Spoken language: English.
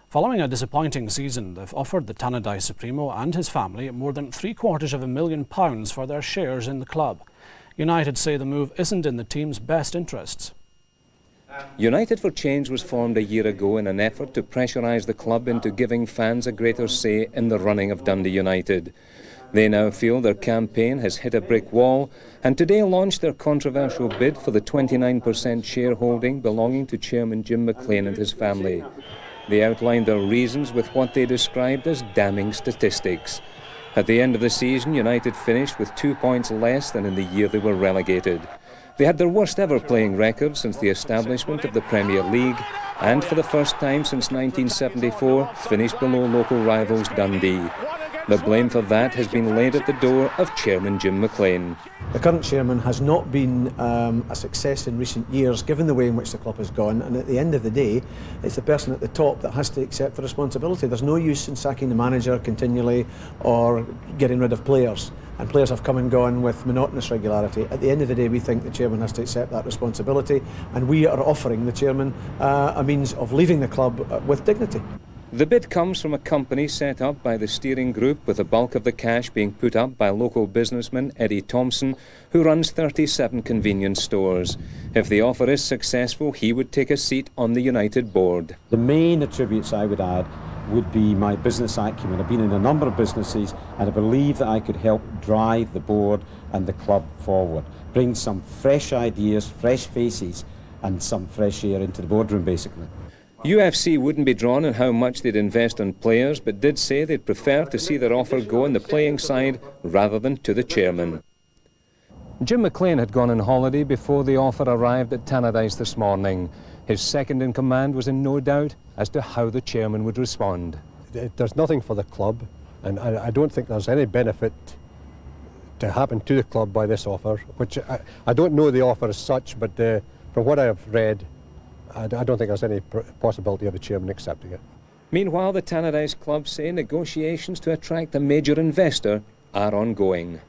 Following a disappointing season, they've offered the Tannadice Supremo and his family more than £750,000 for their shares in the club. United say the move isn't in the team's best interests. United for Change was formed a year ago in an effort to pressurise the club into giving fans a greater say in the running of Dundee United. They now feel their campaign has hit a brick wall and today launched their controversial bid for the 29% shareholding belonging to Chairman Jim McLean and his family. They outlined their reasons with what they described as damning statistics. At the end of the season, United finished with 2 points less than in the year they were relegated. They had their worst ever playing record since the establishment of the Premier League and for the first time since 1974 finished below local rivals Dundee. The blame for that has been laid at the door of Chairman Jim McLean. The current chairman has not been a success in recent years, given the way in which the club has gone, and at the end of the day, it's the person at the top that has to accept the responsibility. There's no use in sacking the manager continually or getting rid of players, and players have come and gone with monotonous regularity. At the end of the day, we think the chairman has to accept that responsibility, and we are offering the chairman a means of leaving the club with dignity. The bid comes from a company set up by the steering group, with the bulk of the cash being put up by local businessman Eddie THOMPSON, who runs 37 convenience stores. If the offer is successful, he would take a seat on the United board. The main attributes I would add would be my business acumen. I've been in a number of businesses and I believe that I could help drive the board and the club forward. Bring some fresh ideas, fresh faces and some fresh air into the boardroom basically. UFC wouldn't be drawn on how much they'd invest on players, but did say they'd prefer to see their offer go on the playing side rather than to the chairman. Jim McLean had gone on holiday before the offer arrived at Tannadice this morning. His second in command was in no doubt as to how the chairman would respond. There's nothing for the club, and I don't think there's any benefit to happen to the club by this offer, which I don't know the offer as such, but from what I have read, I don't think there's any possibility of the chairman accepting it. Meanwhile, the Tannadice club say negotiations to attract a major investor are ongoing.